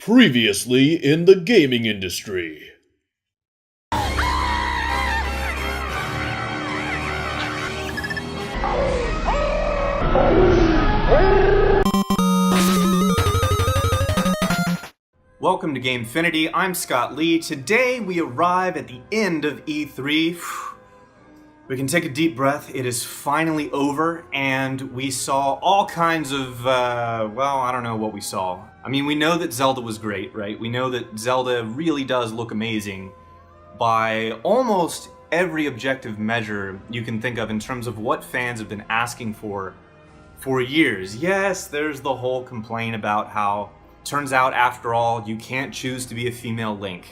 Previously in the gaming industry. Welcome to gameFINITY, I'm Scott Lee. Today we arrive at the end of E3. We can take a deep breath, it is finally over, and we saw all kinds of, well, I don't know what we saw. I mean, we know that Zelda was great, right? We know that Zelda really does look amazing by almost every objective measure you can think of in terms of what fans have been asking for years. Yes, there's the whole complaint about how turns out, after all, you can't choose to be a female Link.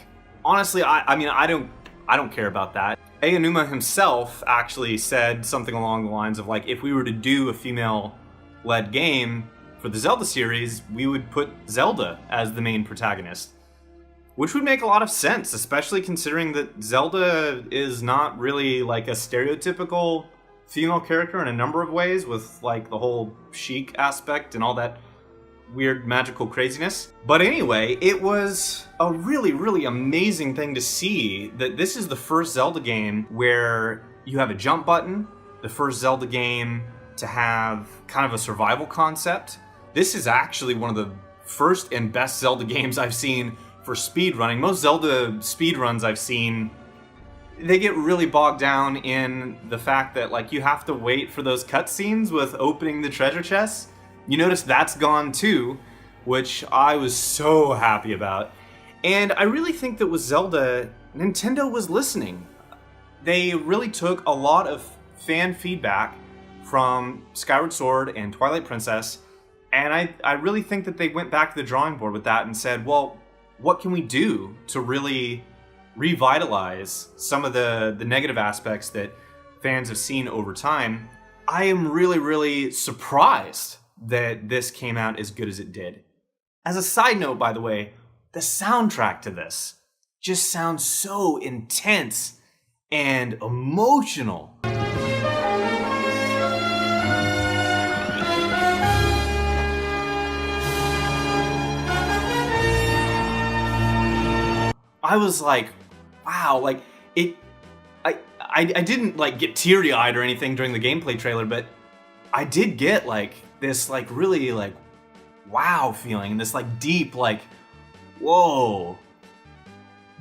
Honestly, I don't care about that. Aonuma himself actually said something along the lines of like, if we were to do a female-led game for the Zelda series, we would put Zelda as the main protagonist. Which would make a lot of sense, especially considering that Zelda is not really like a stereotypical female character in a number of ways, with like the whole chic aspect and all that weird magical craziness. But anyway, it was a really, really amazing thing to see that this is the first Zelda game where you have a jump button, the first Zelda game to have kind of a survival concept. This is actually one of the first and best Zelda games I've seen for speedrunning. Most Zelda speedruns I've seen, they get really bogged down in the fact that like you have to wait for those cutscenes with opening the treasure chests. You notice that's gone too, which I was so happy about. And I really think that with Zelda, Nintendo was listening. They really took a lot of fan feedback from Skyward Sword and Twilight Princess, and I really think that they went back to the drawing board with that and said, well, what can we do to really revitalize some of the negative aspects that fans have seen over time? I am really, really surprised that this came out as good as it did. As a side note, by the way, the soundtrack to this just sounds so intense and emotional. I was like, wow, like I didn't like get teary-eyed or anything during the gameplay trailer, but I did get like this like really like wow feeling, this like deep like whoa.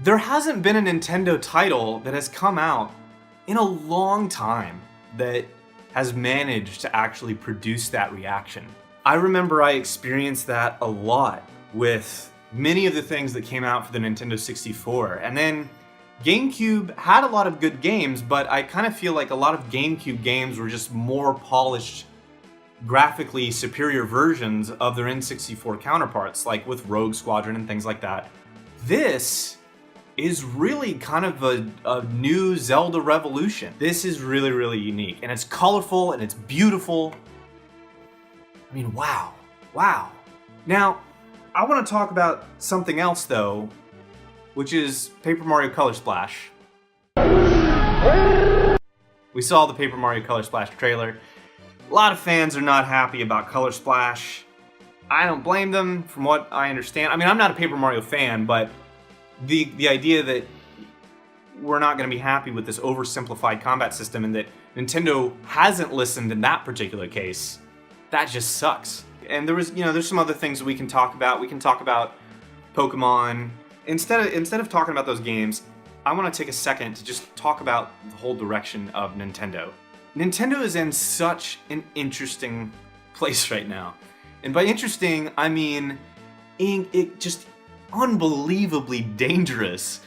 There hasn't been a Nintendo title that has come out in a long time that has managed to actually produce that reaction. I remember I experienced that a lot with many of the things that came out for the Nintendo 64, and then GameCube had a lot of good games, but I kind of feel like a lot of GameCube games were just more polished, graphically superior versions of their N64 counterparts, like with Rogue Squadron and things like that. This is really kind of a new Zelda revolution. This is really, really unique, and it's colorful and it's beautiful. I mean, wow. Now, I want to talk about something else though, which is Paper Mario Color Splash. We saw the Paper Mario Color Splash trailer. A lot of fans are not happy about Color Splash. I don't blame them, from what I understand. I mean, I'm not a Paper Mario fan, but the idea that we're not going to be happy with this oversimplified combat system and that Nintendo hasn't listened in that particular case, that just sucks. And there's some other things that we can talk about. We can talk about Pokemon. Instead of talking about those games, I want to take a second to just talk about the whole direction of Nintendo. Nintendo is in such an interesting place right now. And by interesting, I mean it just unbelievably dangerous.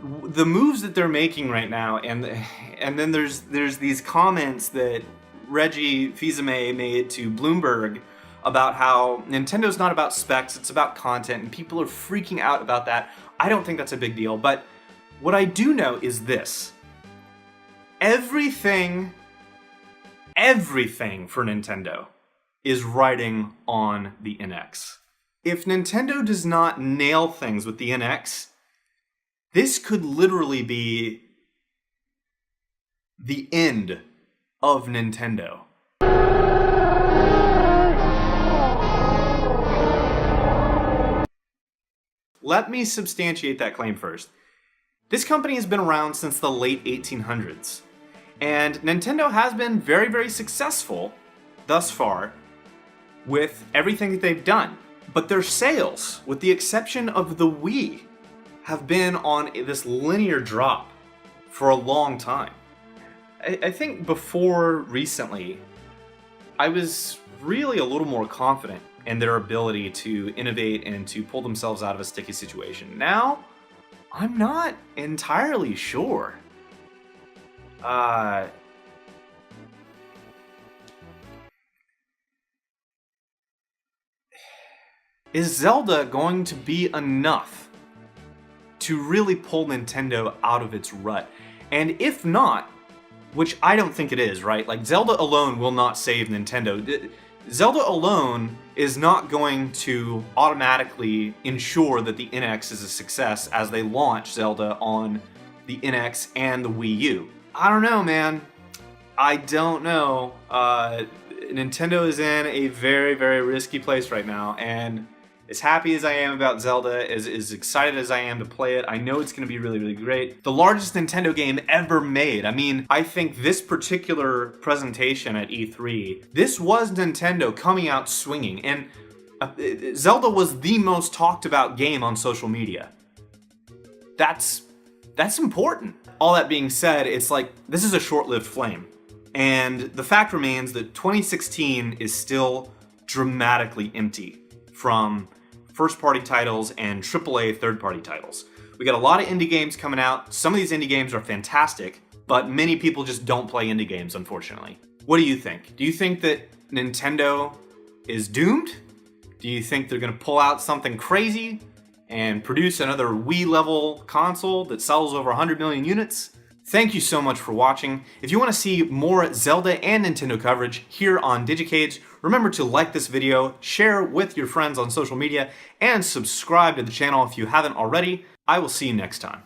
The moves that they're making right now, and then there's these comments that Reggie Fils-Aimé made to Bloomberg about how Nintendo's not about specs, it's about content, and people are freaking out about that. I don't think that's a big deal, but what I do know is this. Everything for Nintendo is riding on the NX. If Nintendo does not nail things with the NX, this could literally be the end of Nintendo. let me substantiate that claim first. This company has been around since the late 1800s, and Nintendo has been very, very successful thus far with everything that they've done. But their sales, with the exception of the Wii, have been on this linear drop for a long time. I think before recently, I was really a little more confident in their ability to innovate and to pull themselves out of a sticky situation. Now, I'm not entirely sure. Is Zelda going to be enough to really pull Nintendo out of its rut? And if not, which I don't think it is, right? Like, Zelda alone will not save Nintendo. Zelda alone is not going to automatically ensure that the NX is a success as they launch Zelda on the NX and the Wii U. I don't know, man. I don't know. Nintendo is in a very, very risky place right now, and as happy as I am about Zelda, as excited as I am to play it, I know it's going to be really, really great. The largest Nintendo game ever made. I mean, I think this particular presentation at E3, this was Nintendo coming out swinging, and Zelda was the most talked about game on social media. That's important. All that being said, it's like, this is a short-lived flame. And the fact remains that 2016 is still dramatically empty from first-party titles and AAA third-party titles. We got a lot of indie games coming out. Some of these indie games are fantastic, but many people just don't play indie games, unfortunately. What do you think? Do you think that Nintendo is doomed? Do you think they're gonna pull out something crazy and produce another Wii-level console that sells over 100 million units? Thank you so much for watching. If you want to see more Zelda and Nintendo coverage here on Digicades, remember to like this video, share with your friends on social media, and subscribe to the channel if you haven't already. I will see you next time.